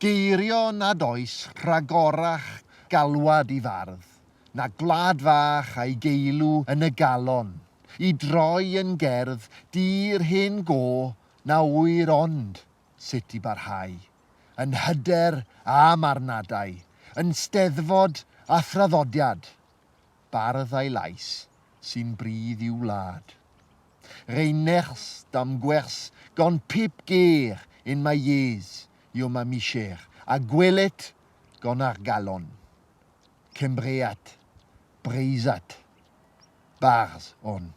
Geirio nad oes rhagorach galwad I fardd, na glad fach a'i geilw yn y galon, I droi yn gerdd dir hen go na wyr ond sut I barhau, yn hyder a marnadau, yn steddfod a thraddodiad, bardd a'i lais sy'n brydd i'w wlad. Reiners dam gwers gon pip geir in ma ies yw ma misher, a gwelet gon ar galon. Cembreat, breisat, bars on.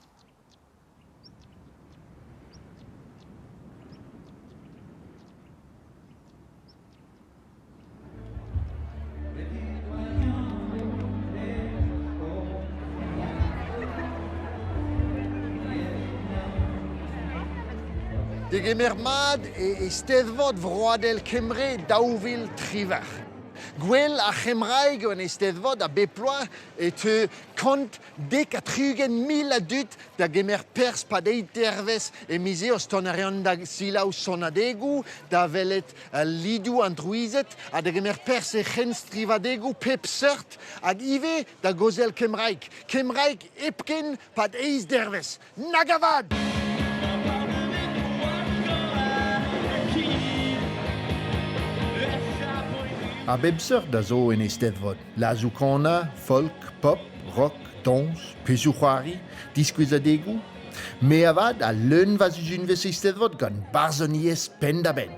De gemermad Eisteddfod Froadel Cymru 2030. Gwel a Chymraeg yn Eisteddfod a Beploa et kont dek a 30.000 a dut da gemer pers padei derves e mise o stonarion da silaw sonadegu, da velet lidu andruizet, a da gemer pers e chenstrivadegu pep sert, ag ive da gozel Cymraeg. Cymraeg epken pad eis derves. Nagavad! A bebser da zo en Eisteddfod. Lazukona, folk, pop, rock, dons, pesuchwari, disgwysadegu. Me avad a leun vas unves Eisteddfod gan barzonies pendaben.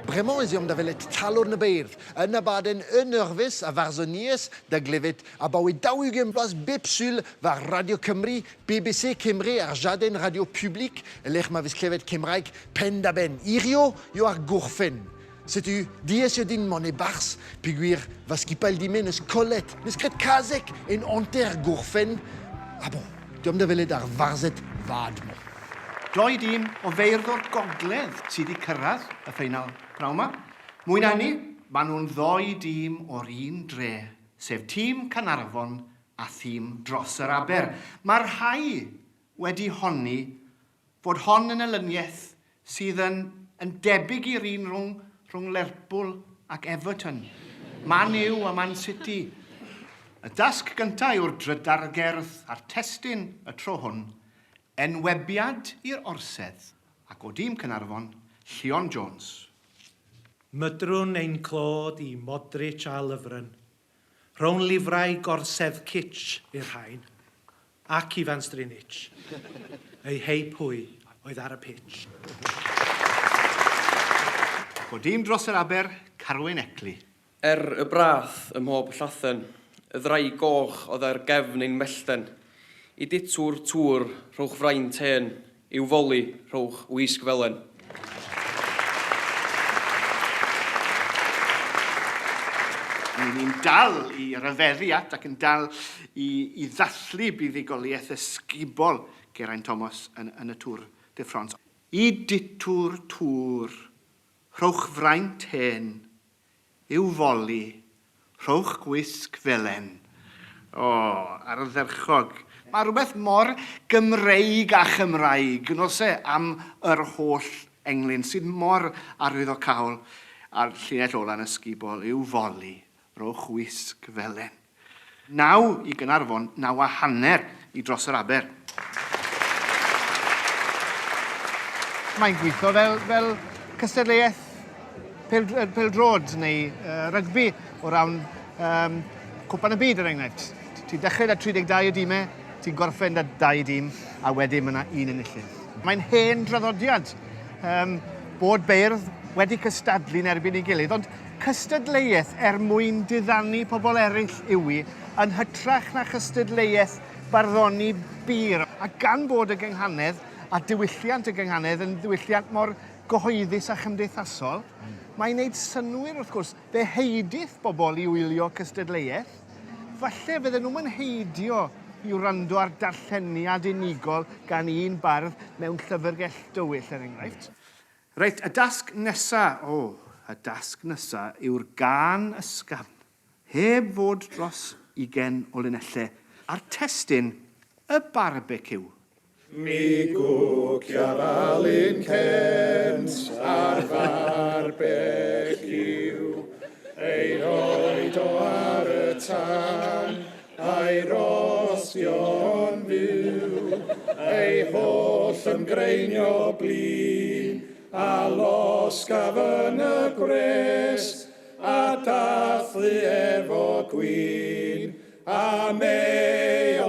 Vraiment, ils ont davelet talon na beirdd. Yn y baden yn yrfus a farzonies da glefet a bawi dawugen plas bepsul var Radio Cymru, BBC Cymru ar jaden radio public, lech ma vis clefet Cymraeg pendaben. Irio yo ar gourfen. C'est-tu dies yo din mon e bars, piguir vas kipal dimen eus kolet, neus kret kazek en anter gourfen. Ah bon, diom davelet ar varzet vadmo. Doi dîm o feirddod gogledd sydd wedi cyrraedd y ffeinal prawn yma. Mwy na ni, maen nhw'n ddoi dîm o'r un dre, sef tîm Canarfon a thîm dros yr Aber. Mae'r rhai wedi honni fod hon yn elyniaeth sydd yn debyg i'r un rhwng Lerpwl ac Everton. Man U a Man City. Y dasg gyntaf yw'r drydar gerdd a'r testyn y tro hwn, enwebiad i'r orsedd ac o dîm Canarfon, Llion Jones. Mydrwn ein clod I Modric a Lyfryn, rhwng lifrau gorsedd kitsch i'r rhain, ac Ifan Strinich, ei hei pwy oedd ar y pitch. O dîm dros yr Aber, Carwyn Ecli. Y brath ym mhob llathen, y ddrai goch oedd ar gefn ein mellten, I ditwr tŵr rhwch fraint hen, i'w foli rhwch wisg felen. Ni'n dal I ryfeddiad ac yn dal I ddathlu buddigoliaeth ysgubol Geraint Thomas yn y Tŵr de France. I ditwr tŵr, rhwch fraint hen, i'w foli, rhwch gwisg felen. O, ar y dderchog. Mae rhywbeth mor Gymreig a Chymraeg yn oes am yr holl englyn sydd mor arwyddocaol a'r llinell ola yn ysgubol i'w foli, rhwch wisg felen. Naw I Gynarfon, 9 a hanner I dros yr Aber. Mae'n gweithio fel cystadleuaeth pêl-drod neu rygbi o rawn Cwpan y Byd, er enghraifft. Ti'n dechrau da 32 o dîmau, ti'n gorffen da 2 dîm, a wedyn mae yna un enillydd. Mae'n hen draddodiad bod beirdd wedi cystadlu'n erbyn ei gilydd, ond cystadleuaeth mwyn diddanu pobl eraill yw yn hytrach na cystadleuaeth barddoni bir. A gan bod y gynghanedd a diwylliant y gynghanedd yn diwylliant mor gyhoeddus a chymdeithasol, mae'n gwneud synwyr wrth gwrs fe heidith bobl I wylio cystadleuaeth, falle fydden nhw'n heidio I wrando ar darlleniad unigol gan un bardd mewn llyfrgell dywyll, er enghraifft. Reit, y dasg nesa yw'r gan ysgafn, heb fod dros 20 o linellau, a'r testyn y barbecue. Mi gwcia falin cer. ar far bech yw, ei roed o ar y tân, a'i rostio'n fyw, ei holl ymgreinio blin, a losgaf yn y gwres, a dathlu efo gwyn, a meiones.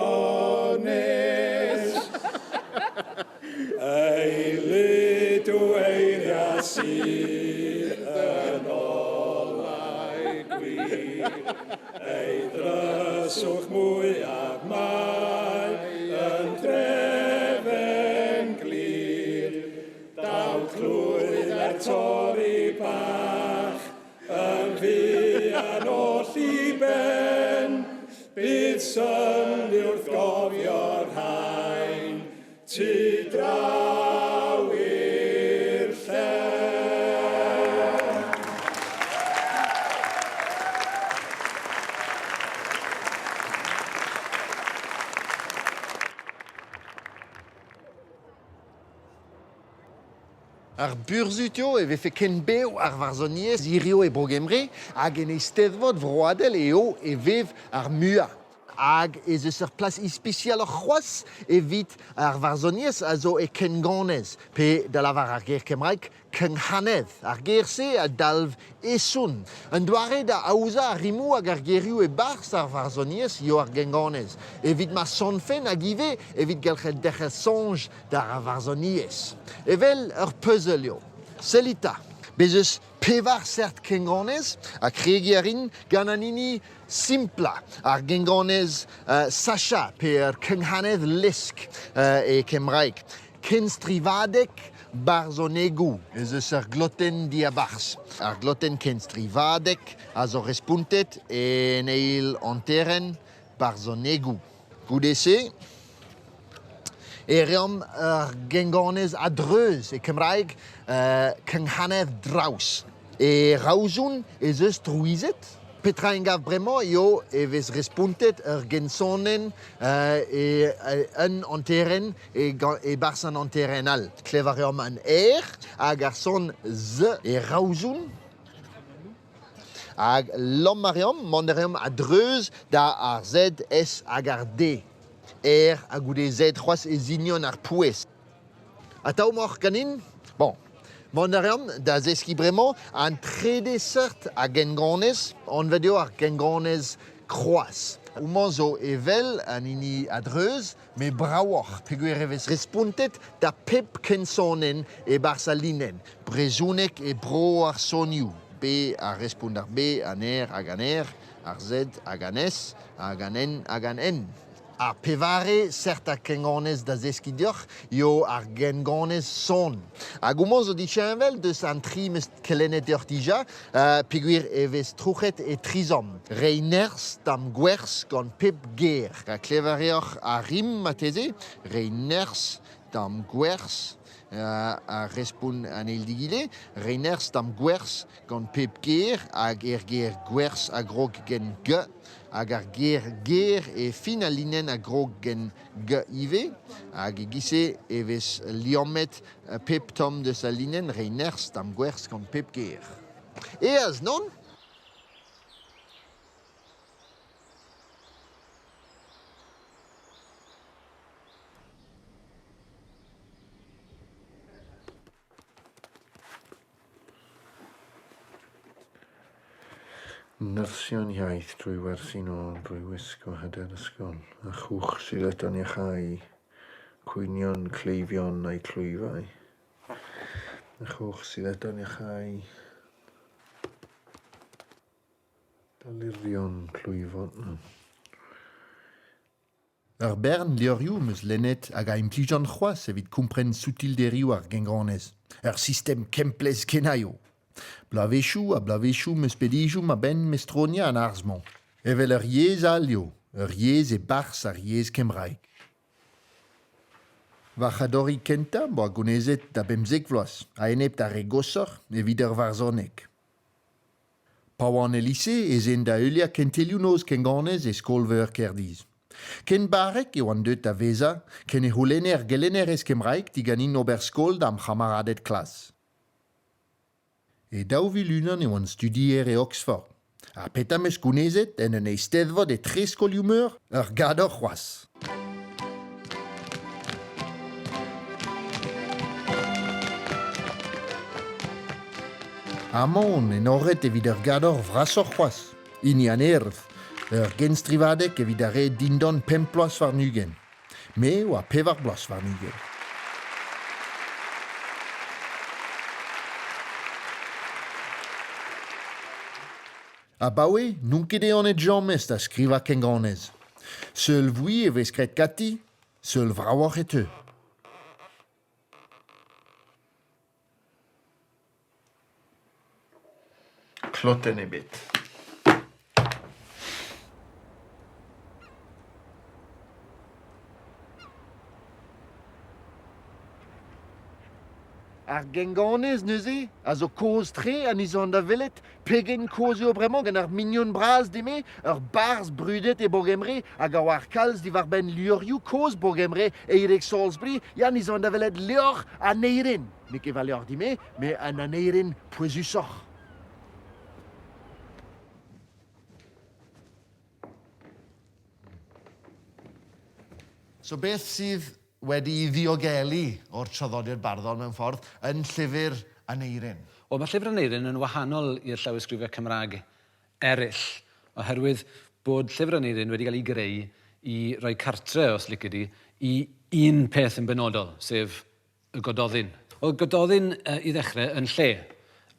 Ei lyd o eiria sydd yn olau gwyn, ei ddryswch mwyaf mai yn drefn glir, daw clwydd er torri bach, yn fuan oll i ben, bydd synnu wrth gofio'r haen, tu draw i'r lle. Ar burzutio e vefe ken bew ar varzoniez irio e brogemre hag en eisteddfod vroadel eo e vev ar mua. Hag ez eus ur plas ispecial ur c'hoaz evit ar varzoniez a zo e kenganez. Pe da lavar ar ger kemraik kenghanez. Ar gerse a dalv esoun. An doare da aouza a rimou hag ar gerioù e bars ar varzoniez eo ar genganez. Evit ma sonfen hag ive evit gelc'het dec'her sonj d'ar varzoniez. Evel ur puzzle eo. Selita. Bezeus pevar cert kenganez a kregiarin gant an hini simpla ar genganez Sacha pe ur kenghanez lesk e kemraik. Kenstrivadek barzonegou, ez eus ur gloten diabars. Ar gloten kenstrivadek a zo respuntet en eil anteren barzonegou. Goudese, e reom ur genganez adreuz e kemraik kenghanez draus. E raouzoun ez eus trouizet. Petra en gav bremañ eo e vez respuntet ur gensonen un anteren e bars an anteren al. Klevareom an hag ar son ze e raouzoun. Hag lom mareom, mandereom a dreuz da ar zed es hag ar d. A goude zed c'hoaz e zignon ar pouez. Ataou mor ganin? Bon. Mandareom da zeski bremañ an trede seurt a genganez, on vedeo ar genganez kroaz. Ouman zo evel an hini adreuz, me braouoc'h, peogwir e vez respuntet da pep kensonen e barsalinen. Brezhounek e bro ar sonioù. B a respund ar B, an hag an ar Z hag an S, hag an N hag an N. A pevare cert a kenganez da zeski deoc'h eo ar genganez son. Hag ouman zo dichenvel deus an tri meus kelennet deoc'h dija, peogwir e vez trouchet e trizom. Reiners dam gwerz gant pep ger. A klevareoc'h a rim mateze, reiners dam gwerz, a respon an eil digile, reiners dam gwerz gant pep ger, hag ger gwerz a grog gen ge, hag ar ger e fin a linen a grog gen ge ive, hag e gise e vez liomet pep tom de sa linen reiners dam gwerz gant pep ger. Eaz, non? Nyrsio iaith drwy werthu nôl drwy wisgo hyder ysgol, a chwch sydd eto ni chau, cwynion, cleifion a'i clwyfau. A chwch sydd eto ni chau, dalurion, clwyfon. Ur bern leurioù meus lennet hag a implijan c'hoaz evit kompren soutil derioù ar genganez. Ur sistem kemplez kenaio. Blavechou a blavechou meus pedijoù ma ben mestronia an arzman. Evel ur yez alio, ur yez e bars ar yez kemraik. Va chadori kenta bo a gonezet da bemzek vloaz, a enep da regosor evit ur varzonek. Paouan e lise ez en da eulia kentelioù noz kenganez e skolver kerdiz. Ken barek eo an deut a veza, ken e c'houlenner gelenner ez kemraik diganin ober skol dam chamaradet klas. E daw fi lunan eo an studier e Oxford. A petam eus gounezet en un eisteddfod e tre skoliumeur ur gador c'hoaz. Amon en orret evit ur gador vrasor c'hoaz. Ini an erv, ur genstrivadek evit ar e dindon 5 ploas varnugen. Me oa 4 blas varnugen. A bawe, nunc ket eo net jammez da skriva kenganez. Seul vui e vez kret kati, seul vrawoc'h e teu. Kloten e bet. Ar genganez neuze, a zo koz tre an izan da velet, pegen koz eo bremañ gant ar mignon braz deme, ur barz brudet e bogemre, hag a war kalz di war ben liorioù koz bogemre Erik Salisbury, yan izan da velet lior a neirin. Me ke va lior dime, me an a neirin poezusoc'h. So beth sydd wedi ddiogelu o'r traddodiad barddol mewn ffordd yn llyfr Aneirin? Wel, mae llyfr Aneirin yn wahanol i'r llawysgrifau Cymraeg eraill, oherwydd bod llyfr Aneirin wedi cael ei greu i roi cartre, os licio di, i un peth yn benodol, sef y Gododdin. Oedd Gododdin i ddechrau yn lle,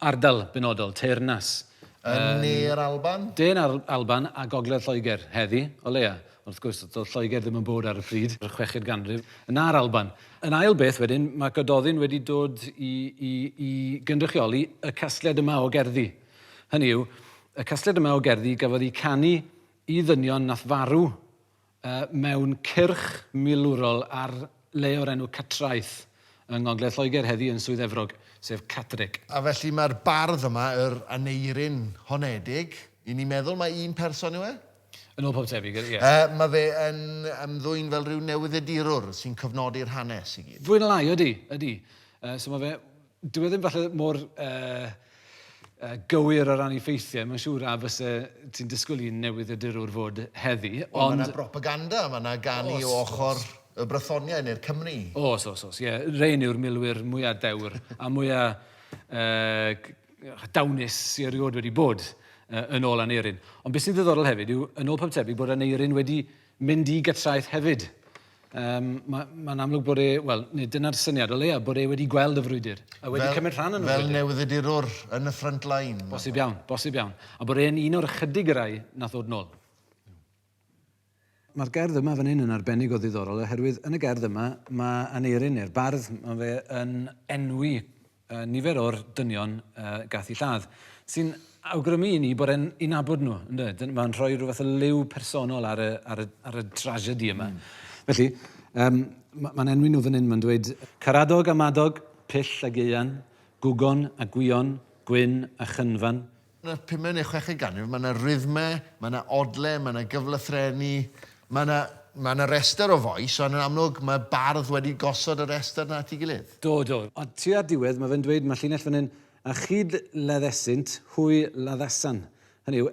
ardal benodol, teyrnas. Yn ne'r Alban? De'n Alban a Gogledd Lloegr heddi, o leia. Wrth gwrs, oedd Lloegr ddim yn bod ar y pryd, yr 6yd ganrif, yn ar Alban. Yn ail beth wedyn, mae Gododdin wedi dod i gynrychioli y casgliad yma o gerddi. Hynny yw, y casgliad yma o gerddi gafodd ei canu i ddynion nath farw mewn cyrch milwrol ar le o'r enw Catraeth yng Ngogledd Lloegr heddi yn Swydd Efrog, sef Catterick. A felly mae'r bardd yma, yr Aneirin honedig, i ni meddwl mae un person yw e? Yn ôl pob tebyg, ie. Mae fe yn ymddwyn fel rhyw newyddiadurwr sy'n cyfnodi'r hanes i gyd. Fwy na lai, ydy. So mae fe, dwi ddim falle mor gywir o ran ei ffeithiau, mae'n siŵr a fysa ti'n disgwyl i'n newyddiadurwr fod heddi. Ond mae yna propaganda, mae yna ganu o ochr y Brythoniau neu'r Cymru. Os, ie. Rein yw'r milwyr mwyaf dewr a mwyaf dawnus sy'n erioed wedi bod yn ôl Aneirin. Ond beth sy'n ddiddorol hefyd yw, yn ôl pob tebyg, bod Aneirin wedi mynd i Gatraeth hefyd. Mae'n amlwg bod wel, dyna'r syniad o leia, bod wedi gweld y frwydr. A wedi cymryd rhan yn y frwydr. Fel newyddiadurwr yn y front line. Bosib iawn. A bod e'n un o'r chydig rai nath ddod nôl. Mae'r gerdd yma fan hyn yn arbennig o ddiddorol, oherwydd yn y gerdd yma, mae Aneirin, neu'r bardd, mae fe yn enwi nifer o'r dynion gath i lladd, sy'n awgrymu i ni bod e'n unabod nhw. Mae'n rhoi rhywbeth o liw personol ar y tragedi yma. Felly, mae'n enwi nhw fan hyn, mae'n dweud Caradog a Madog, Pill a Geian, Gwgon a Gwion, Gwyn a Chynfan. Yn y 5 neu 6 ganrif, mae yna rythmau, mae yna odle, mae yna gyflethreni, mae yna rester o fois, ond yn amlwg mae bardd wedi gosod y rester yna at ei gilydd. Do. Ond tu ar diwedd, mae fe'n dweud, mae llinell fan hyn, a chyd leddesint, hwy laddasan. Hynny yw,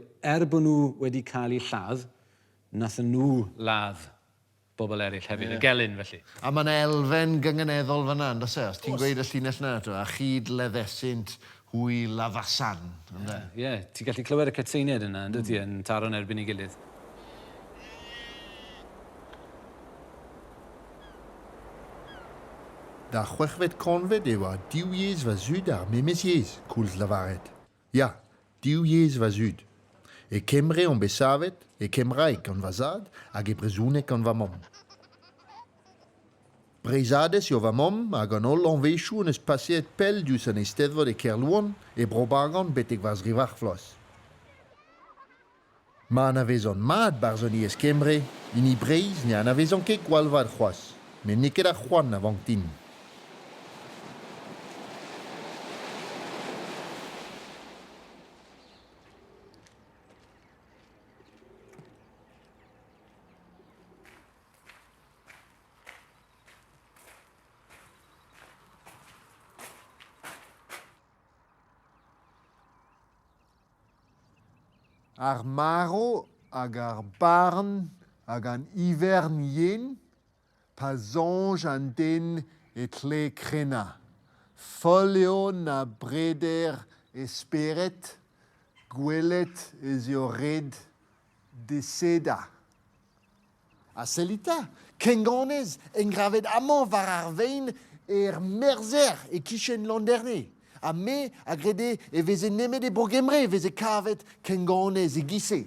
bod nhw wedi cael eu lladd, nath nhw ladd bobl eraill hefyd, y gelyn felly. A mae yna elfen gyngeneddol fyna, yn dweud? Os ti'n gweud y llinell yna, a chyd leddesint, hwy laddasan. Ie, ti'n gallu clywed y cytseiniad yna, yn dyddi, yn taro'n erbyn ei gilydd. Da chwechfed confed yw a diw ies va zud ar memes ies, cwls lavaret. Ja, diw ies va zud. E Cemre on besavet, e Cemraeg on va zad, hag e Brezounek on va mom. Brezades jo va mom, hag an ol an veishu en eus pasiet pel dus an eisteddfod e Kerlouan, e brobagan betek va zrivach flos. Ma an avezon mad barzon ies Cemre, in i breiz ne an avezon ket gwalvad c'hoaz, men neket a c'hoan avant tin. Ar maro hag ar barn hag an hivern yen, pa zonj an den et le krena. Folio na breder esperet, gwelet ez eo red de seda. A selita, kengonez engravet amant var ar vein merzer e kichen landerne. A me agrede e veze nemet e bogemre, veze kavet kengonez e gise.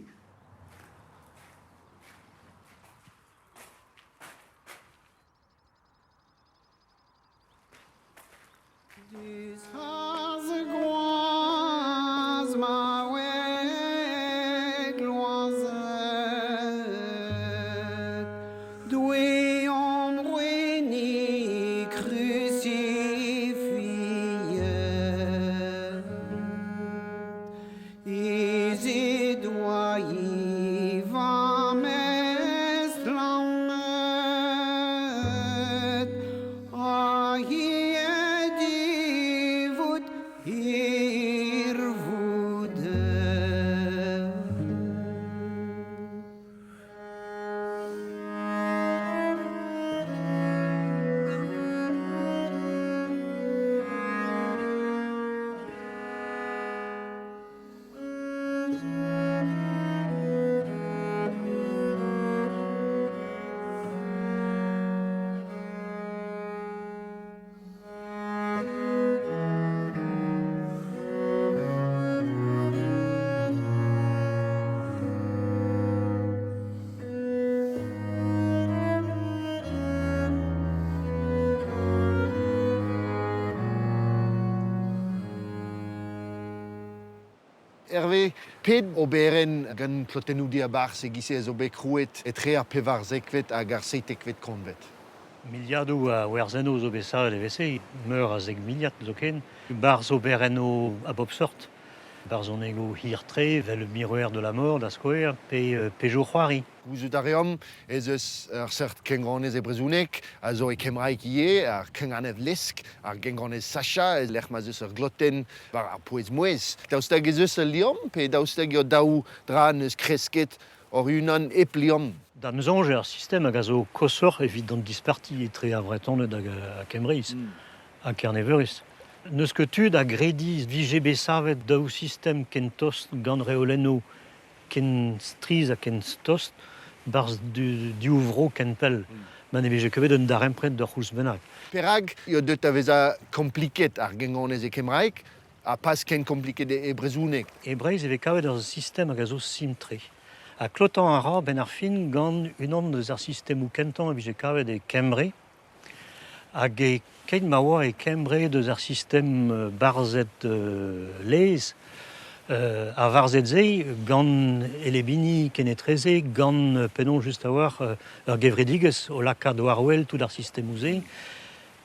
Hervé, ped oberen gan plotenou di a bar se gise ez obe krouet et tre ar pevar zekvet hag ar seitekvet konvet. Miliadou a werzeno zo besa de vese, meur a zeg miliat zo ken. Bar zo bereno a bob sort. Bar zo nego hir tre, vel miroer de la mort, da skoer, pe jo c'hoari. Gouzut a reom ez eus ar sert kengranez e brezounek, a zo e kemraik ie, ar kenganev lesk, ar gengranez sacha, ez lec'h ma eus ur gloten, bar ar poez mouez. Daoustag ez eus al liom, pe daoustag eo daou dra neus kresket or unan ep liom. Da neus ange ar sistem hag a zo kosor evit d'an disparti etre a vreton hag a kemreiz, a kerneverus. Neus ket tud a grediz vije besavet daou sistem ken tost gant reoleno ken striz a ken stost barz du ouvro ken pel. Man e vije kevet un dar empret d'ar c'hous bennak. Perag, eo deut a veza kompliket ar gengranez e kemraik, a pas ken kompliket e brezounek. E breiz eve kavet ar sistem hag a zo simtre. A klotan a ra ben ar fin gant unan deus ar sistem ou kentan a vije kavet e kemre, hag e ket ma oa e kembre deus ar sistem barzet lez, a varzet zei gant elebini kenetreze, gant penon just a war ur gevredigez o laka do arwel tout ar sistem ouze,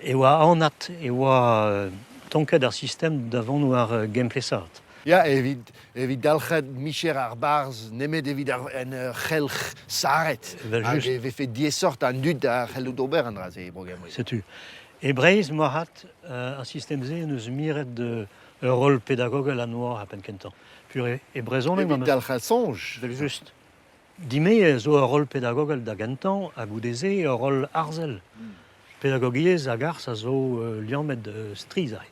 e oa anat, e oa tonket ar sistem davant war gemplesart. Ja, evit dalchet micher ar barz, nemet evit en c'helch saret. Hag e vefe diesort an dud ar c'helloù d'ober an dra ze brogemri. Setu. E breiz moarhat ar sistem ze neus miret de rol pédagogel an oar a pen kentan. Pur e brezon Evit dalchet sonj. Vel just. Dime zo ur rol pédagogel da gantan a goudeze ur rol arzel. Pédagogiez a garz a zo liamet strizai.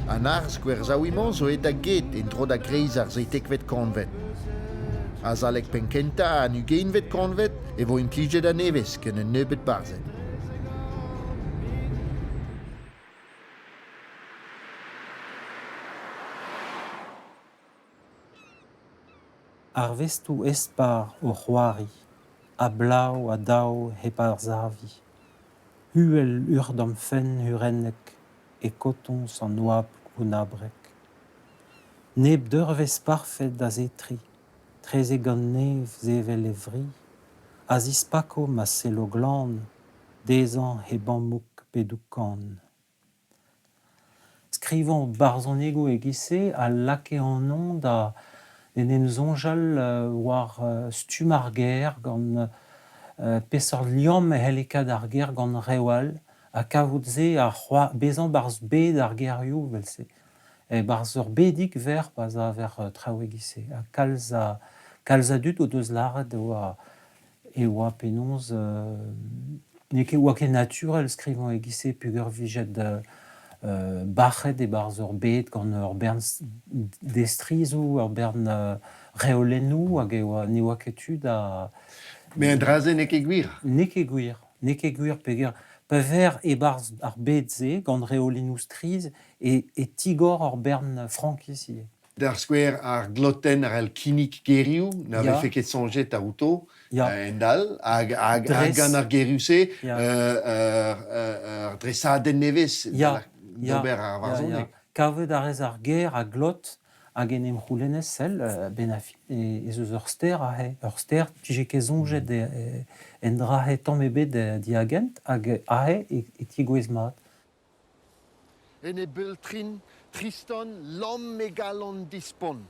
An arz gwerzaouimant zo e da get en tro da greiz ar zeitekvet kanvet. A zalek penkenta an ugeinvet kanvet e vo implijet a nevez ken un neubet barzet. Ar vestou espar o c'hoari, a blau a dao hep ar zavi. Huel ur d'am fen hurennek e kotons an oab gounabrek. Neb deurvez parfet da zetri, treze gant nev zevel evri, a zispako ma selo glan, dezan he bammouk bedoukan. Skrivant barzon ego e gise a lake an on da en zonjal war stum ar ger gant pesor liom helika d'ar ger gant rewal, a kavout-se a bezan barz bet ar gerioù velse. E barz ur bedik ver pas a ver traouegise. A kalza dut o deus laret e oa penons ne ket oa ket naturel skrivañ egise pugur vijet bachet e barz ur bet gant ur bern destrizou, ur bern reolennou hag ne oa ket tud a... Mais un drazen nek e gwir. Ne ket gwir pegur. Pever e barz ar bet ze gant reolennou striz e tigor ur bern frankisi. D'ar skwer ar gloten ar el kinik gerioù, na Ya. ve ket sonjet a outo, Ya. endal, hag Dres. gant ar gerioù-se, Ya. ar dresadenn nevez, d'ober ar varzonek. Kavet a rez ar ger a glot hag en em c'houlenez sel ben a fin ez eus ur ster a he. Ur ster tije ket zonjet en dra he tamm ebet diagent hag a he e tigouez mat. En e bultrin, Tristan l'om megalon dispon.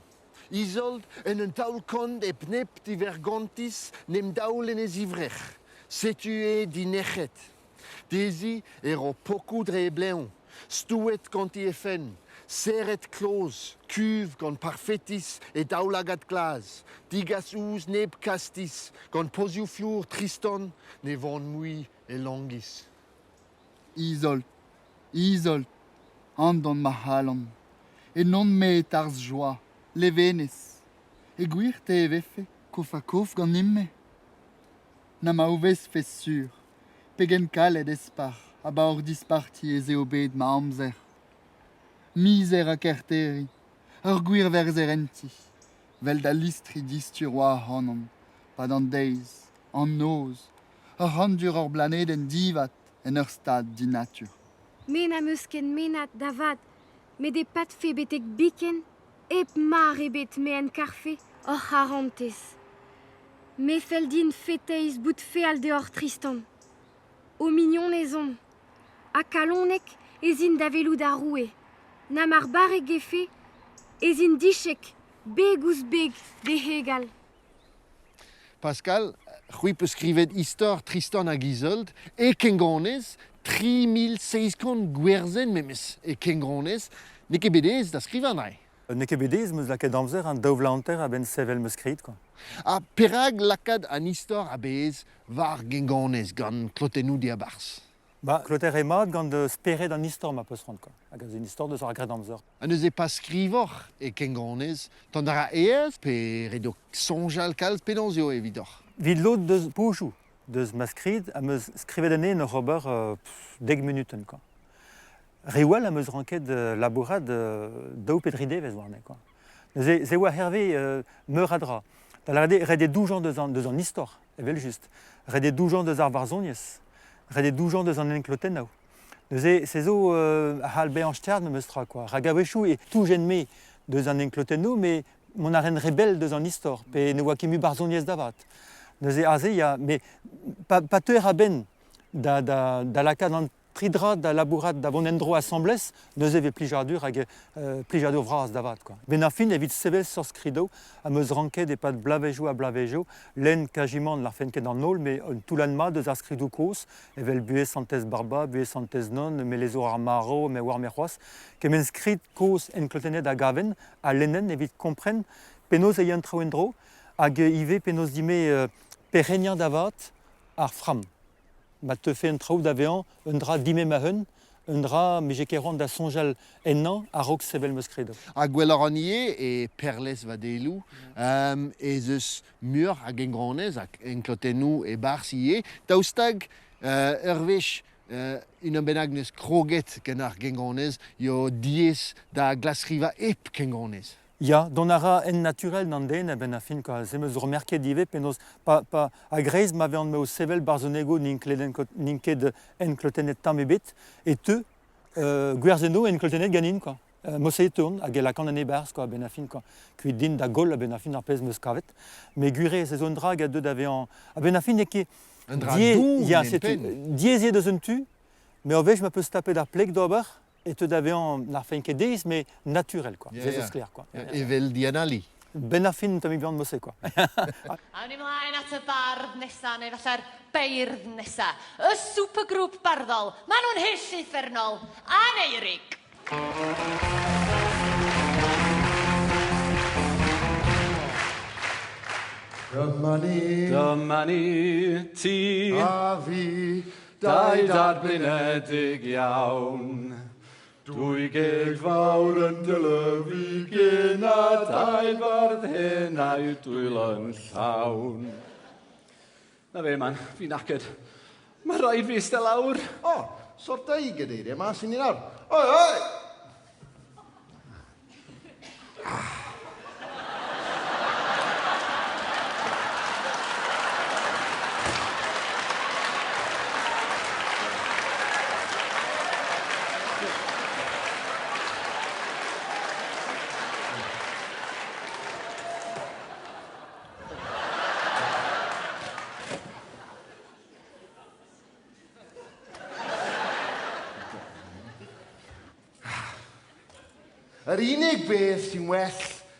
Isold en un taulkond e pnep divergontis nem daoul en e zivrech. Setue di nechet. Dezi ero pokou dre e bleon. Stouet gant i e fen. Seret kloz, kuv gant parfetis e daoulagad glaz. Digas ouz neb kastis gant pozioù flour Tristan ne von moui e longis. Isolt, andon ma halon, e non met ars joa, levenes, e gwir te e vefe, kof a kof gant nimme. Na ma ouvez fessur, pegen kalet espar, a ba ur disparti e zeo bet ma amzer. Miser a kerteri, ur gwir verzerenti, vel da listri distur oa hanon, pad an deiz, an noz, ur handur ur blaneden divat en ur stad di natur. Men am eus ken menat davad, met e pat fe betek biken, ep mar ebet me en karfe or c'harantez. Me fel din feteiz bout fe al deor Tristan. O mignon ezon, a kalonek ezin davelou da roue. Na mar bare gefe, ezin dichek, beg ouz beg de hegal. Pascal, c'hwi peus skrivet istor Tristan hag Isold e kengonez 3600 gwerzen memes e kengonez ne ket bedez da skrivanai. Ne ket bedez meus lakaet amzer an daouvlaanter a ben sevel meus skrid, quoi. A perag lakad an istor a bez var gengonez gant klotennou di a bars. Ba, kloter e mat gant speret an istor ma peus ront, quoi. Hag az un istor deus ar gred amzer. An eus e pas skrivor e kengonez, tan dara eez pe redo sonjal kalz penonzio evidor. Vid lot deus poujou, deus ma skrid a meus skrivet ane en ur ober 10 minuten, quoi. Rewal a meus ranket labourad daou pedridevez warne, quoi. Ze oa herve meur a dra. Da la rede 12 ans deus an istor, evel just. Rede 12 ans deus ar varzoniez. Rede 12 ans deus an enklotennoù. Se zo a c'hall be an stern meus tra, quoi. Ragavechou e tou jen me deus an enklotennoù, me mon a ren rebel deus an istor, pe ne oa ket mu barzoniez davat. Neuze aze ya, me pa teuer a ben da lakad an tridrat da labourat da von endro assemblez, neuze ve plijardur hag plijardur vras davat, quoi. Ben ar fin evit sevel sur skrido a meus ranket e pat blavejo a blavejo, len kajiman l'ar fen ket an nol, me tout l'an ma deus ar skridou koz, evel buez santez barba, buez santez non, me lezo ar maro, me war me c'hoaz, ke men skrid koz en klotenet a gaven, a lenen evit kompren penaos e yantro endro, hag ive penaos dime perenian davat ar fram. Ma te fe un traoù d'avean, un dra dime ma hun, un dra me jekeron da sonjal ennan a rok sevel meus kredo. A gwellor an ie e perles va delou, ez eus mur hag engronez hag enklotennou e bars ie, daoustag urvech un benag neus kroget gen ar gengronez, yo diez da glasriva ep gengronez. Ya, don ara en naturel nan den, ben a fin, quoi. Se meus remerket dive, penaos pa a greiz ma vean meo sevel barzonego ninket en klotenet tam ebet, et te gwerzeno en klotenet ganin, quoi. Mose e teon, hag e lakan an ebers, quoi, ben a fin, quoi. Kuit din da gol, ben a fin ar pez meus kavet. Me gure se zon drag a deud avean... A ben a fin eke... Un dra dour, ya, men pen. Diezie deus un tu, me ovej ma peus tape da plek d'ober, et te d'avean nar fein ket deiz, mais naturel, quoi. Ya, Zez ya. eus kler, quoi. Evel dianali. Ben a fin to mi bion mose, quoi. Awn ni mlaen at y bardd nesa, neu falle'r beirdd nesa. Y supergrŵp barddol. Maen nhw'n hyll uffernol. Aneirig. Dyma ni, ti A fi, dau dad blinedig iawn. Dwy geg fawr yn dylyfu gyn a dau fardd hyn a'i dwylo yn llawn. Na fe, man, fi'n aced. Mae rhaid fi eistedd lawr. O, sorta i gadeiriau mas i ni nawr. Oi, oi! Yr unig beth sy'n well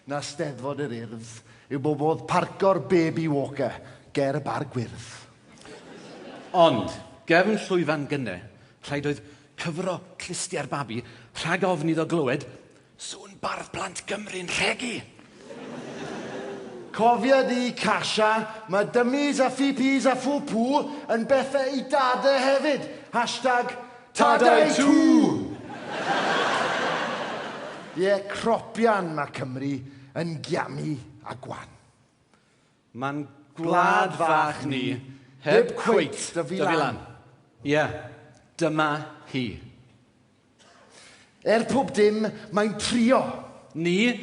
na steddfod yr urdd yw bod parco'r baby walker ger y bar gwyrdd. Ond, gefn llwyfan gynne, rhaid oedd cyfro clustiau'r babi rhag ofn iddo glywed sŵn bardd plant Gymru'n rhegi. Cofia di, Kasia, mae dummies a ffipis a ffwpw yn bethau i dadau hefyd. Hashtag Tadau Tŵ. Ie, cropian mae Cymru yn giamu a gwan. Mae'n gwlad fach ni, heb cweit dyfilan. Ie, dyma hi. Pob dim, mae'n trio. Ni,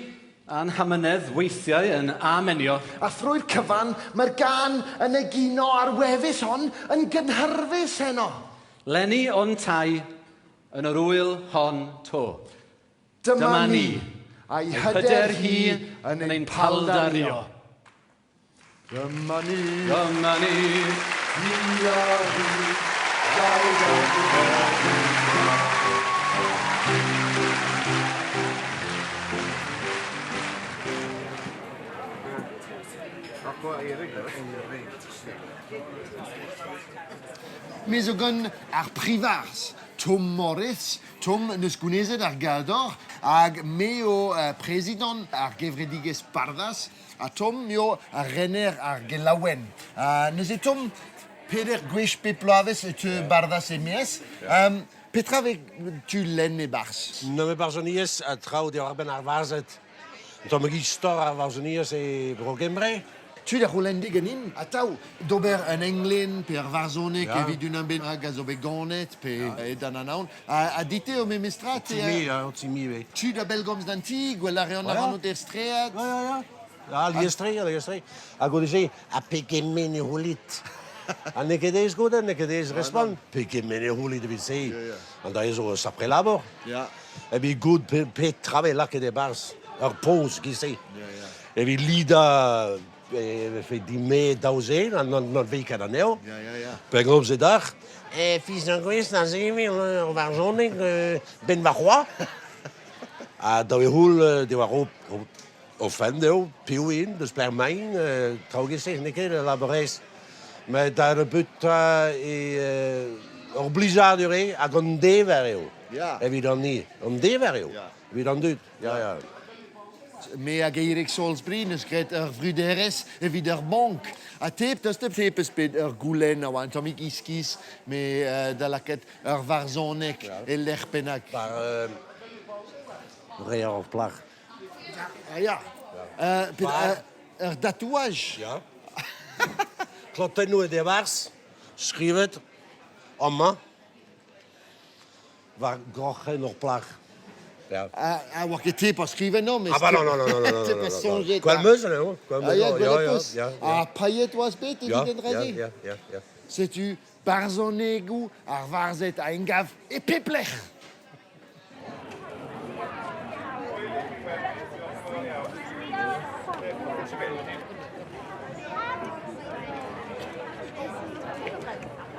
a'n hamynedd weithiau yn amenio. A thrwy'r cyfan, mae'r gan yn egino ar wefus hon yn gynhyrfus heno. Lenni o'n tai yn yr wyl hon to. Dyma ni, a'i hyder hi yn ein paldario. Dyma ni, hi a hi, dau Mes o gyn ar prifars, Tom Morris, Tom neus gwnezed ar gador, ag me o president ar gefrediges barddas, a Tom mio ar renner ar gelawen. Neus e Tom peder gwech peploaves et barddas e mies. Petra ve tu len e bars? No me barzonies a trao de arben ar varzet. Tom me gistor ar varzonies e brogembre. Tu da Hollandi ganin, a tau, dober an Englyn, per varzonek, evit un ben hag a zo be ganet, pe dan anaon. A dite o me mestrat... Otimi, ve. Tu da belgoms d'anti, gwell ar eon avan o der stread. Ja, liestri. A go dije, a pekemen e holit. A nekedez goda, nekedez respon. Pekemen e holit, vi se. An da ezo sapre labor. Ja. E vi god pe travela ke de bars. Ar pons, ki se. E vi lida... fe di me dauzen, an non veic an aneo. Per gom ze dag. Fils d'an gwez, na zemi, o varzonek, ben varroa. A da e houl, de war o fendeo, piou in, deus per main, traugese, neke, laborez. Me da re but or blizzard ure, hag an dever eo. Evit an ni. An dever eo. Evit an dut. Ja. Me ag Erik Salisbury, neus gret ur vruderes evit ur bank. A tep, deus te tepes bet ur goulen a oan, tomik iskis, me da laket ur varzonek e lech pennak. Re ar plag. Ja. Ur tatouage. Ja. Kloten nu e de wars, skrivet, amma, var grochen or plag. Ja. Oa ket te pa skriven no, mes... non. Te pa sonjet... Gwelmeus an eo. Ja. A paiet oaz bet evit en reze. Ja. Setu barzonegou ar varzet a engav e peplech.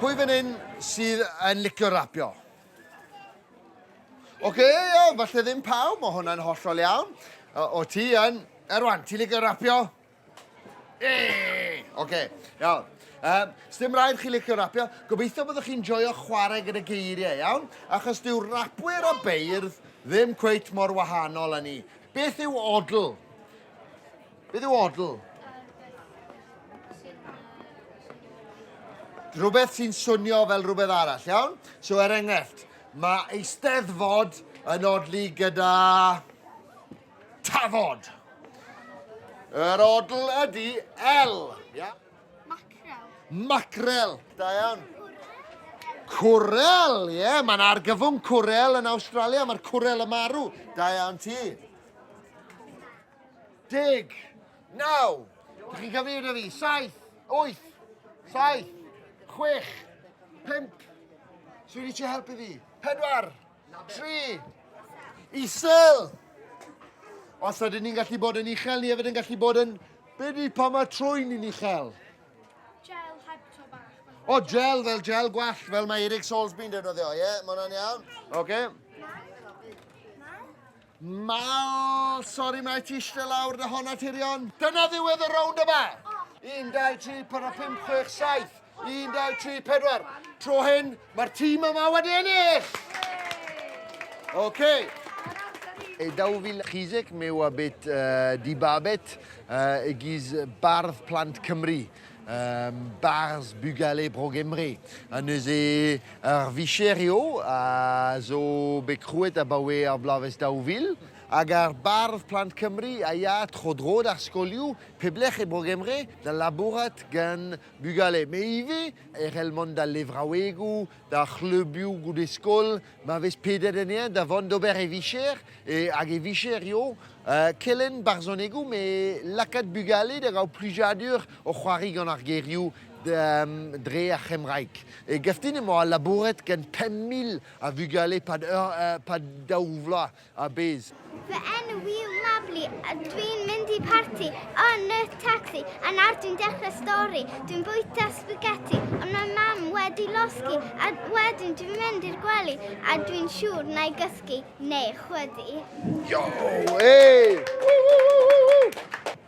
Pwy fan hyn sydd yn licio rapio? Oce, falle ddim pawb, mae hwnna'n hollol iawn. O ti yn Erwan, ti'n licio rapio? Oce, iawn. Sdim rhaid chi licio rapio. Gobeithio byddwch chi'n joio chwarae gyda geiriau, iawn? Achos dyw rapwyr a beirdd ddim cweit mor wahanol â ni. Beth yw odl? Beth yw odl? Rhywbeth sy'n swnio fel rhywbeth arall, iawn? So, enghraifft, mae eisteddfod yn odli gyda tafod. Yr odl ydi L. Ia? Macrel. Da iawn. Cwrel, ie. Mae'n argyfwng cwrel yn Awstralia. Mae'r cwrel yn marw. Da iawn ti. 10, 9. Dych chi'n cyfeirio fi? 7, 8, 7, 6, 5. Swn i eisiau helpu fi? 4, 3, isel. Os ydyn ni'n gallu bod yn uchel, ni hefyd yn gallu bod yn... Be di pa mae trwy'n ni'n uchel? Gel heb to bach. O, gel fel gel gwallt, fel mae Eric Soulsby'n defnyddio, ie? Mae hwnna'n iawn? Oce. Mal, sori mae ti eistedd lawr dy honna tirion. Dyna ddiwedd y rownd yma. 1, 2, 3, 4, 5, 6, 7. 1, 2, 3, 4. Tro hyn, mae'r tîm yma wedi ennill. Oce. Dawfil Chizek, meu abet di babet, egiz bardd plant Cymru. Barz bugale brogemre. An eus ar vicherio a zo bekrouet a bawe ar blaves Dawfil. Hag ar bardd plant Cymru a ya trodrod ar skolioù peblech e brogemre da labourat gant bugale. Me ive elmont da levraouegou, da chlebioù gout eskol, ma vez pedet da vant d'ober e vicher, hag e vicherio, kellen barzonegou, me lakat bugale da gau plujadur o c'hoari gant ar gerioù dre a Chemraik. E gaftin emo a labouret gant 5,000 a bugale pad daouvla a bez. Fy enw yw Mabli a dwi'n mynd i parti yn y taxi a nawr dwi'n dechrau stori. Dwi'n bwyta spaghetti ond mae mam wedi losgi a wedyn dwi'n mynd i'r gwely a dwi'n siŵr na i gysgu neu chwydu. Yo, hey!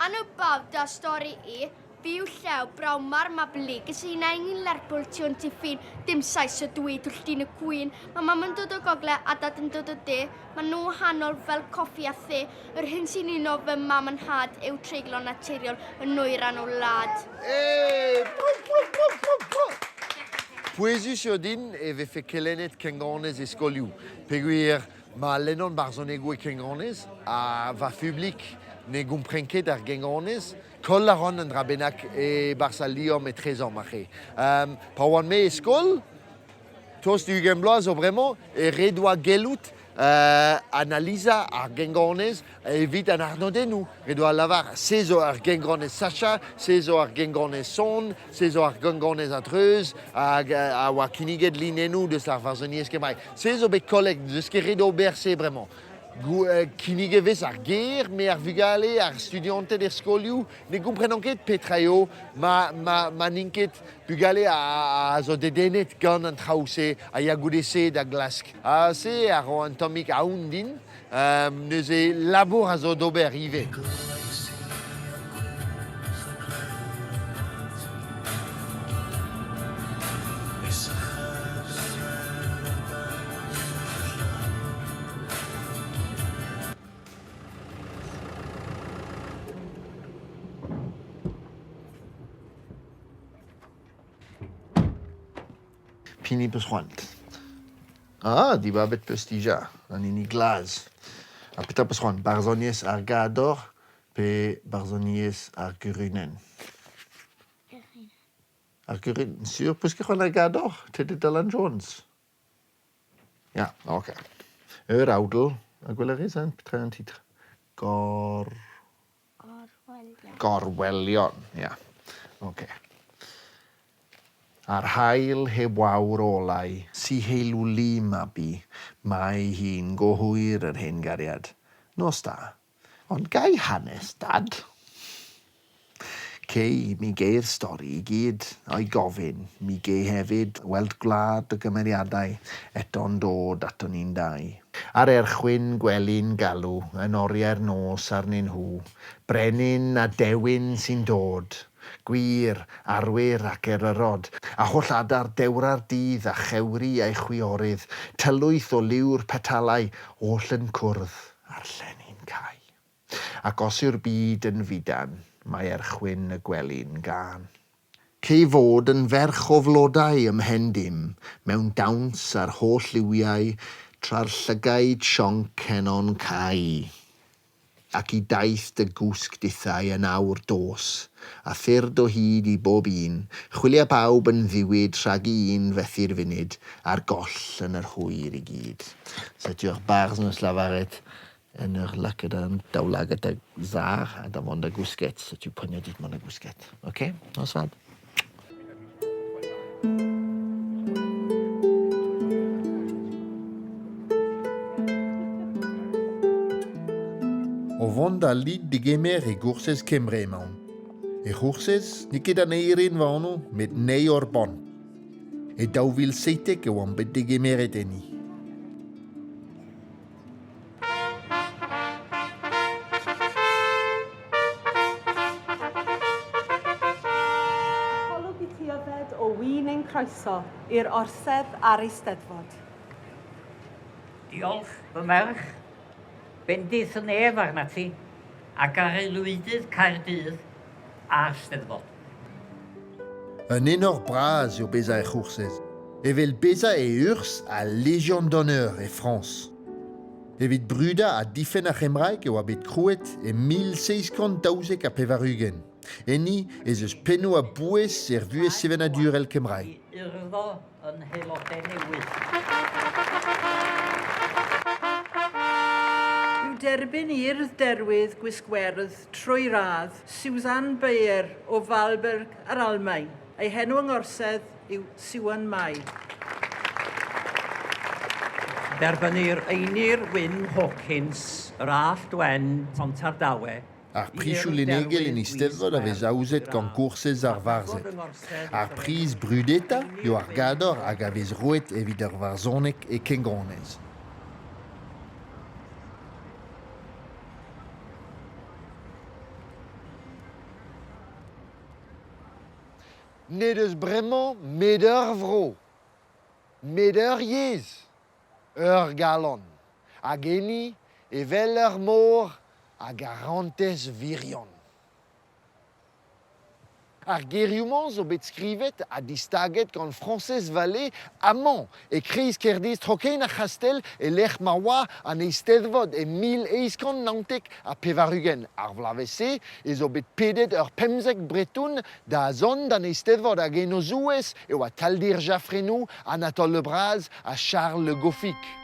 Anwbaf da stori i, fi yw llew braw mar Mabli gysi na un Lerpwl tion ti ffin dim sais o dweud wrth dyn y gwyn. Mae mam yn dod o gogle a dad yn dod o de. Mae nhw wahanol fel coffi a the. Yr hyn sy'n uno fy mam yn had yw treiglo naturiol yn nwyran o wlad. Pwesus o din e fe fe kelenet kenganes eskoliou. Peguir ma lennon barzonegou e kenganes a va publik ne gomprenket ar genganes. Kol la ron an drabenak e barsa liom e trezor mache. Pa oan me eskol, tos du gembloaz o bremañ e redoa gelout analisa ar genganez evit an arnodennou. Redoa lavar sezo ar genganez Sacha, sezo ar genganez Son, sezo ar genganez Atreuz, a oa kiniged linenou deus ar varzoniez kemai. Sezo bet kolek deus ket redo berse bremañ. Kinigevez ar ger, me ar vugale, ar studianted er skolioù, ne gomprenan ket petraio, ma ninket bugale a zo dedenet gant an traouse a ya goudese da glask. A se ar o an tomik aoun din, neus e labour a zo d'ober ive. Pini peswant. Di babet pestija, an ini glaz. A peta peswant, barzonies ar gador, pe barzonies ar gurunen. Ar gurunen, sur, peus ket c'hoant ar gador, tedet Dylan Jones. Ja, oce. Ur awdl, a gweleriz an, petra an titr. Gorwelion, ja. Oce. Ar hael heb wawr olau, si heilwli mabi, mae hi'n go hwyr yr hen gariad. Nos da, ond gai hanes, dad. Cei, mi gei'r stori I gyd o'i gofyn. Mi gei hefyd weld gwlad y gymeriadau eto'n dod ato ni'n dau. Ar erchwyn gwely'n galw, yn oriau'r nos arnyn nhw, brenin a dewin sy'n dod. Gwir, arwyr ac eryrod, a holl adar dewra'r dydd a chewri a'i chwiorydd, tylwyth o liw'r petalau, oll yn cwrdd ar llenni'n cae. Ac os yw'r byd yn fidan, mae erchwyn y gwely'n gan. Cei fod yn ferch o flodau ymhen dim, mewn dawns ar holl liwiau, tra'r llygaid sionc henon cai. Ac I daith dy gwsg dithau yn awr dos, a thyrd o hyd I bob un, chwilia bawb yn ddiwyd rhag I un fethu'r funud, a'r goll yn yr hwyr I gyd. Setiwch barz nos lafaret, yn yr lacad yn dawlag at y zar a da mond y gwsget, so ti'n pwynio dit mond y gwsget. OK? Nos fad. O fond a lid digemer e gwrses Cymru mawn. E gwrses, ni gyda neirin fanw, met neu o'r bon. E dawfil seitek yw am byd digemer et enni. Croeso i'r orsedd ar Eisteddfod. Diolch, fy merch. Bendith yn ef arna ti, ac ar ei lwydydd Caerdydd a'r Steddfod. Yn un o'r bras yw beza e chwrsys. E fel beza e urs a Légion d'honneur e France. E vid bruda a diffen a Chemraeg yw a byd crwet e 1620 a pevarugen. Enni es eus penw a bwys vues sefenadur el Cymraeg. Urddo yn haelodau newydd. Yw derbyn urdd derwydd gwisgwerdd trwy radd Susan Bayer o Falberg ar Almaen. Ei henw yng ngorsedd yw Siwan Mai. Derbynir Einir Wyn Hawkins, yr allt wen Fontardawe. Ar prisio lenegel en Eisteddfod a vez aouzet gant koursez ar varzet. Ar pris brudeta eo ar gador hag a vez roet evit ur varzonek e kengronez. Ned eus bremañ med ur vro, med ur yez, ur galon, hag enni evel ur mor a garantes virion. Ar geriouman zo bet skrivet a distaget gant Francesc Vallée amant e kreiz kerdiz trokein a chastel e lec'h mawa an Eisteddfod e 1690 a pevarugen. Ar vlavese e zo bet pedet ur pemzek bretoun da zon d'an Eisteddfod hag eno zouez eo a Taldir Jaffrenou, Anatole Lebras a Charles Le Goffik.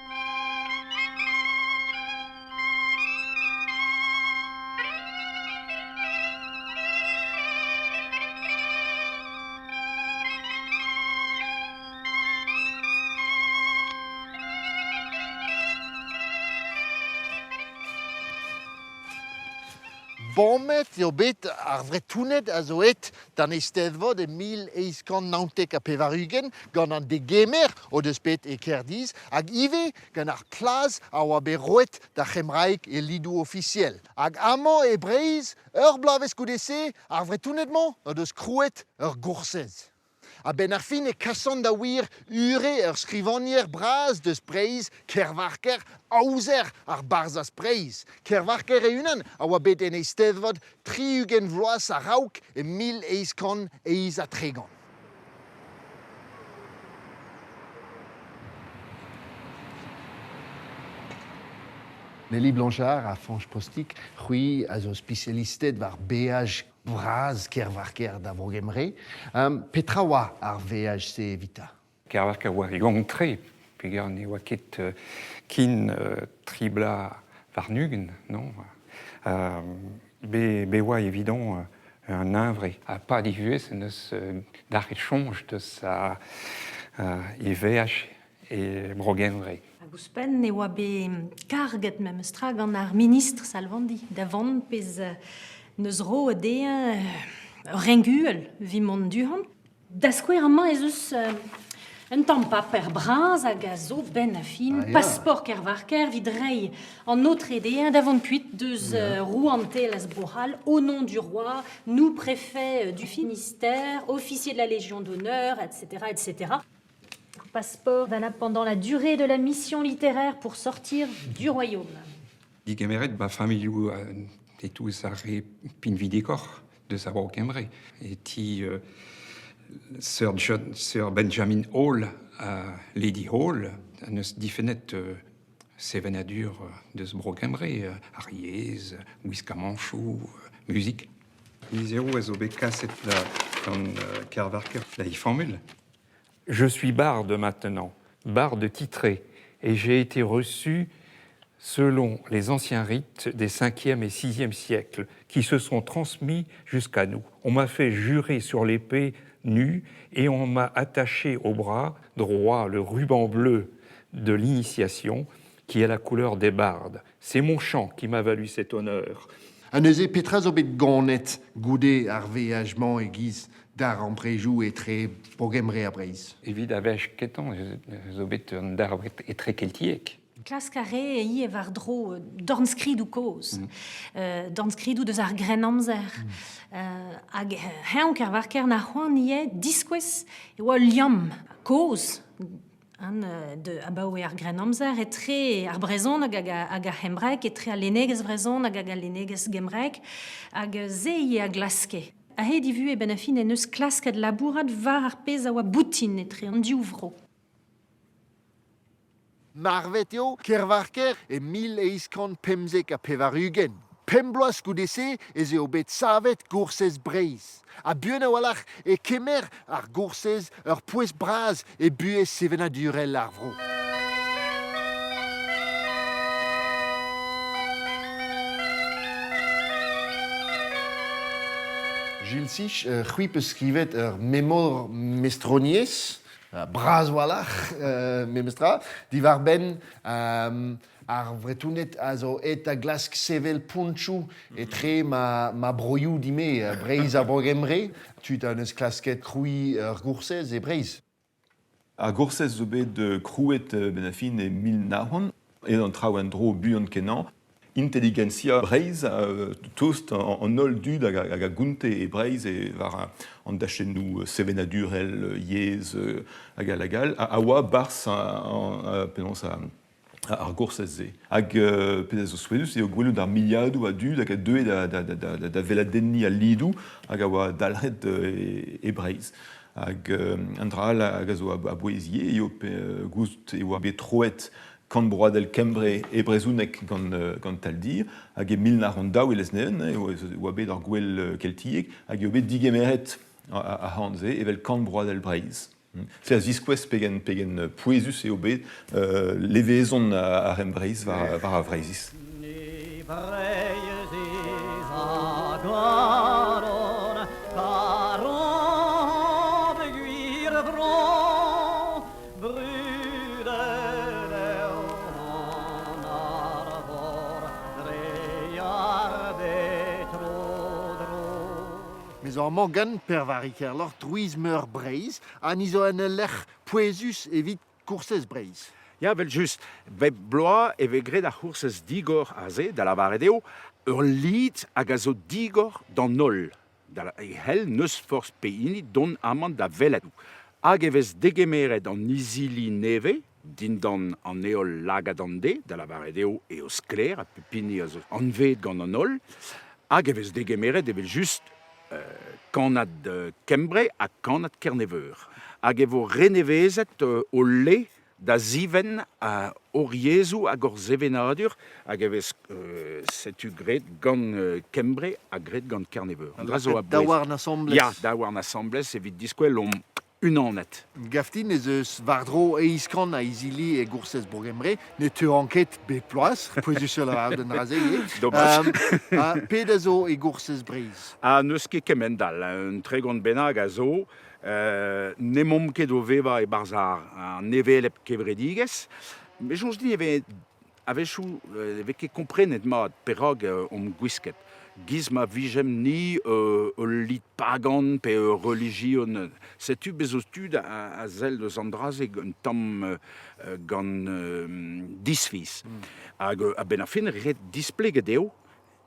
Bomet eo bet ar vretounet a zo et d'an Eisteddfod e 1690 a pevarugen gant an degemer o deus bet e kerdiz hag ive gant ar plaz a oa bet roet da Chemraeg e lidou officiel. Hag amañ e breiz ur blavez koudese ar vretounet-mañ o deus krouet ur goursez. A ben ar fin e kassan da wir ure ur skrivanier braz deus breiz kervarker aouzer ar barzaz breiz. Kervarker e unan a oa bet en Eisteddfod 3 vloaz a raouk e 1100 eiz a tregan. Nelly Blanchard a Franche Postic, c'hwi a zo spesialistet war beaj braz kervarker da vrogemre. Petra oa ar veaj se evita? Kervarker oa rigont tre, pegar ne oa ket kin tribla varnugen, non? Be oa evidon un invre a pa divuez en eus d'ar echonj deus e veaj e brogemre. Ouspen ne oa be karget mem strag an ar ministre Salvandi. Davant pez neus ro deen Renguel, vi mon duhon. Dasquerement ezus un tampa per bras a gazo ben affin, passeport kervarker vidrei en autre idée d'avant cuite deux rouante las boral au nom du roi, nous préfet du Finistère, officier de la Légion d'honneur, etc., etc. Passeport valable pendant la durée de la mission littéraire pour sortir du royaume. Die gemeret ba familiou et tous arrêt pin vidicor de savoir Cambrai. Et ti Sir Benjamin Hall Lady Hall neus difenet sevenadur de ce Cambrai, Ariez, Wiscamanchou, musique. Misero ez obe kaset la Kervarker la formule. Je suis barde maintenant, barde titré, et j'ai été reçu selon les anciens rites des 5e et 6e siècles qui se sont transmis jusqu'à nous. On m'a fait jurer sur l'épée nue et on m'a attaché au bras droit le ruban bleu de l'initiation qui est la couleur des bardes. C'est mon chant qui m'a valu cet honneur. An eus e petra zo bet ganet goude ar veajement egiz d'ar an prejou e tre bogemre a breiz. Evit a vech ketan zo bet un dar e tre keltiek. Klaskare e vardro dornskrid ou cause. Dornskrid ou deus ar gren amzer. Hag heon kervarker na c'hoant ie diskwez e oa liam cause. De abaoe ar gren amzer e tre ar brezon hag a hembrek e tre a lenegez brezon hag a lenegez gemrek hag ze ie a glaske. A he divu e ben a fin en eus klasket labourat var ar pez a oa boutin e tre an diouvro. Marvet eo, Kervarker e 1150 a pevarugen. Pembloas goudese ez eo bet savet goursez breiz. A buan a walach e kemer ar goursez ur pouez braz e buez sevenadurel ar vro. Gilles Sich, c'hwi peus skrivet ur memor mestroniez, braz walach, memestra, di war ben ar vretounet a zo et a glask sevel ponchou et tre ma broioù dime breiz a brogemre, tud an eus klasket kroui ur goursez e breiz. Ar goursez zo bet krouet ben a fin e 1900, et an traoù an dro buan kenan, intelligentsia breiz tost an ol dud hag a gunte e breiz e var an dachennou sevenadurel yez hag a lagal a oa bars penons ar goursez ze. Hag pedaz o swedus eo gwellou d'ar miliadou a dud hag a deuet da veladenni a lidou hag a oa dalret e breiz. Hag an dral hag a zo a boezie eo goust e oa bet troet kant broadel Cambrai e brezounek gant tal dir, hag e 1900 e lesnen, oa bet ar gwell keltiek, hag eo bet digemeret a hanze, evel kant broadel breiz. Se a ziskwez pegen pouezus eo bet levezon a rem breiz var a vreizis. Mais en morgan per variker lor druiz meur breiz, an izo an lech pouezus evit goursez breiz. Ja, vel just. Ve bloa e ve gret ar c'hoursez digor a ze, da la varedeo, ur lid hag a zo digor dan nol. E hel neus forz peini don amant da velet. Hag e vez degemeret an izili neve, din dan an eol lagadande, da la varedeo e o skler, a pepini a zo anvet gant an ol. Hag e vez degemeret e vel just kanad Cambrai a kanad Kerneveur. Hag e vo renevezet o le da ziven a oriezou hag ur zevenadur hag e vez setu gret gant Cambrai a gret gant Kerneveur. Dawar n'assemblez. Ja, dawar n'assemblez evit diskwel om unanet. Gaftin ez eus vardro eiskan a izili e goursez bogemre, ne te anket bet ploaz, pouezus ur la den raze ye. Dommage. Ped a zo e goursez breiz. A neus ket kemendal, un tre gant benag a zo, ne mom ket o veva e barzar an nevelep kevredigez, me jonj din ave chou, eve ket komprenet mat perrog om gwisket. Giz ma vijem ni lit pagan pe religion. C'est bezostud a zel de Zandraze un tam gant disfis. Hag a ben a fin ret displegedeo,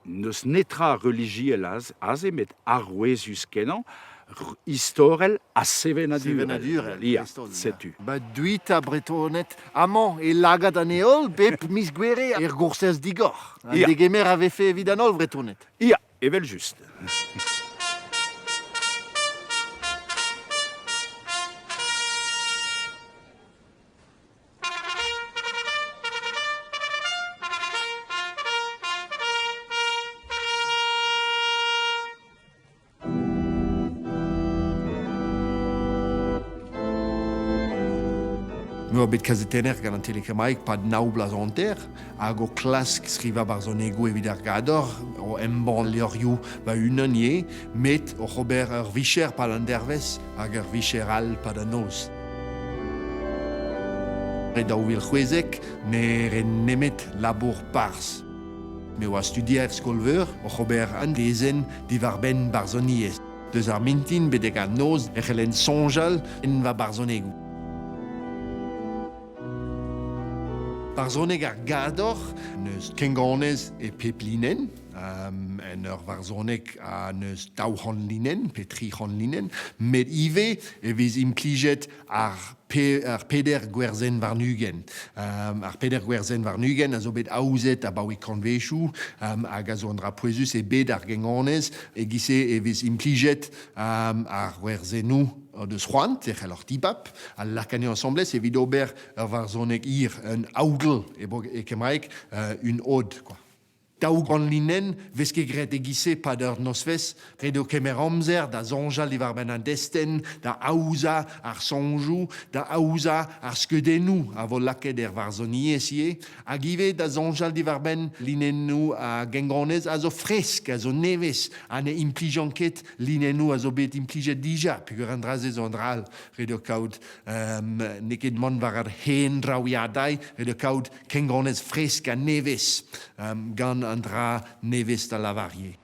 neus netra religie laz, aze met arwezus kenan, historel a sevenadurel. Ia, setu. Ba duita bretonet amant e lagad aneol bep mis gwere gourses digor. Ia. Degemer avait fait evidanol bretonet. Ia, evel just. Nu a bet kazetener gant an telekamaik pa nau blazanter, hag o klask skriva bar zon ego evit ar gador, o emban leorioù ba unan ye, met o c'hober ur vicher pal an dervez hag ur vicher al pad an noz. Red daouil c'hwezek, ne ren nemet labour pars. Me oa studier skolveur, o c'hober an dezen divar ben bar zon iez. Deus ar mintin bedek an noz, echelen sonjal en va bar zon ego. Barzoneg ar gador, neus kenganez e peplinen, en ur barzoneg a neus daouhanlinen, pe trihanlinen, met ive e vez impliget ar peder gwerzen varnugen. Ar peder gwerzen varnugen a zo bet aouzet a baoe kanvechou, hag a zo an dra poezus e bet ar genganez, e gise e vez impliget ar gwerzenou de Sroant, echel ar tibap, al lakane ensembles, evit ober war zonek ir un augl, e kemaik un od, quoi. Daoug an linen, veske gret e gise pad ur nosvez, redo kemer amzer da zonjal di war ben an desten, da aouza ar sonjou, da aouza ar skeudennou a vo laket war zoniez ie, hag ive da zonjal di war ben linennou a genganez a zo fresk, a zo nevez, an e implijanket linennou a zo bet implijet dija, pugur an drazez an dral, redo kaout neket man war ar hen draouiadai, redo kaout kenganez fresk a nevez, gant an dra nevez da lavarier.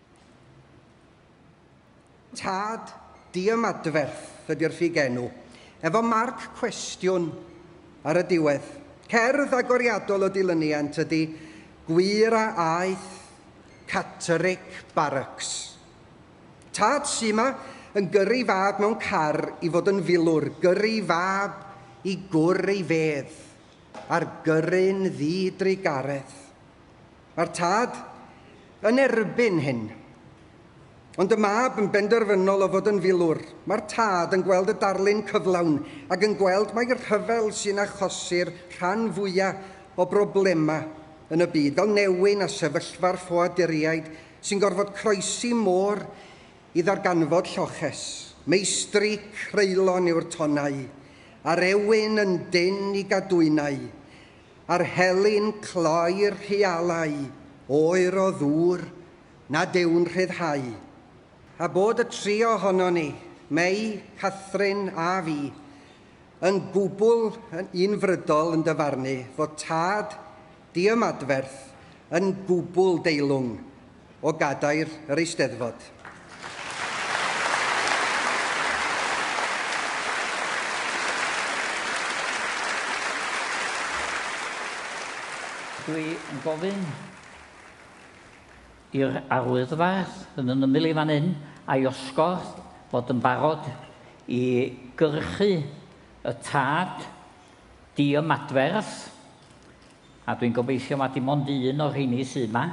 Tad diamadferth ydy'r ffigenw, efo marc cwestiwn ar y diwedd. Cerdd agoriadol o dilyniant ydy gwir a aeth Catterick Barracks. Tad sy'n yma yn gyrru fab mewn car i fod yn filwr, gyrru fab i gwr ei fedd, ar gyrru'n ddidrigaredd. Mae'r tad yn erbyn hyn. Ond y mab yn benderfynol o fod yn filwr. Mae'r tad yn gweld y darlun cyflawn ac yn gweld mae'r rhyfel sy'n achosi'r rhan fwyaf o broblema yn y byd, fel newyn a sefyllfa'r ffoaduriaid sy'n gorfod croesi môr i ddarganfod lloches, meistri creulon yw'r tonau, a'r ewyn yn dyn i gadwynau, a'r helyn cloi'r rhialau, oer o ddŵr na dewn rhyddhau. A bod y tri ohono ni, Mei, Catherine a fi, yn gwbl unfrydol yn dyfarnu fod tad diamadferth yn gwbl deilwng o gadair yr Eisteddfod. Dwi yn gofyn i'r arwyddfa yn ymyl i fan hyn a'i osgoth fod yn barod i gyrchu y tad diamadferth. A dwi'n gobeithio mae dim ond un o'r rheini sydd yma.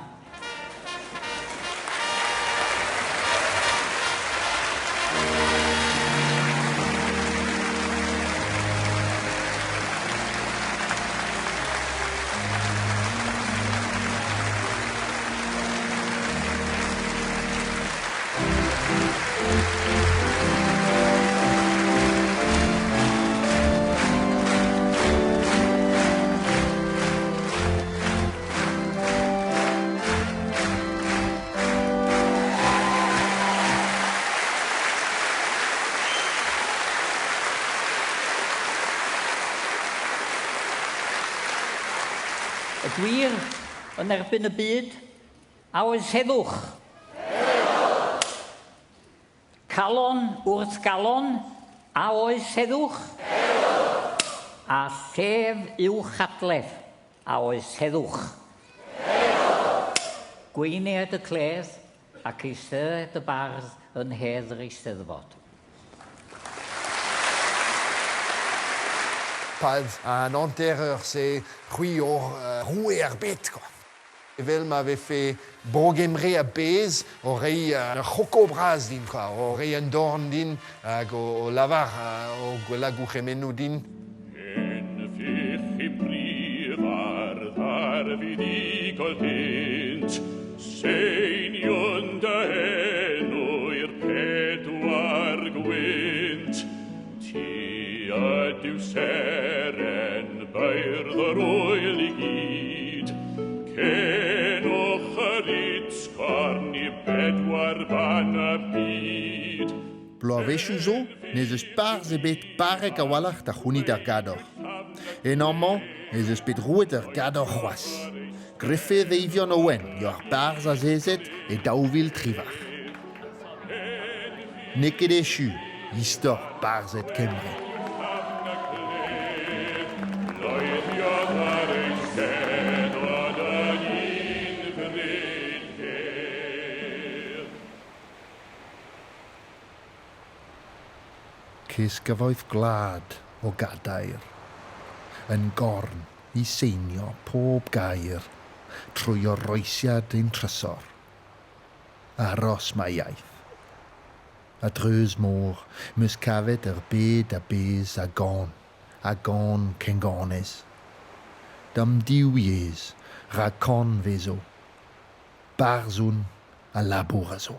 Y gwir yn erbyn y byd, a oes heddwch. Calon wrth galon, a oes heddwch. A llef uwch adlef, a oes heddwch. Gweiniad y cledd ac eistedd y bardd yn heddr eisteddfod. Pad an enterreur, c'est rui o'r roué ar bet, quoi. Fel ma fe fait bogemre a bez, o rei un choco bras din, quoi. O rei un dorn din, ag o lavar, o gwella gwchemenw din. En fech I brifar ar fudigol hynt, seinion da enw i'r pedwar gwynt. Ti a diw seren bairdd o'r oel I gyd, cenwch yr utsgorn I bedwar ban a byd. Bloavechou zo, nes eus parz ebet parek a walach da c'hounit ar gador. Enormant, nes eus bet rouet ar gador c'hoaz. Greffe deivion owen, yo ar parz a zezet e daouvil trivar. Neket echu, istor parzet Kembre. Cys gyfoeth glad o gadair, yn gorn I seinio pob gair trwy oroesiad ein trysor. Aros mae iaith. A dreus môr, meus cafed ar bed a bez a gon cengones. Dam diw ies, racon feso, barzwn a labour azo.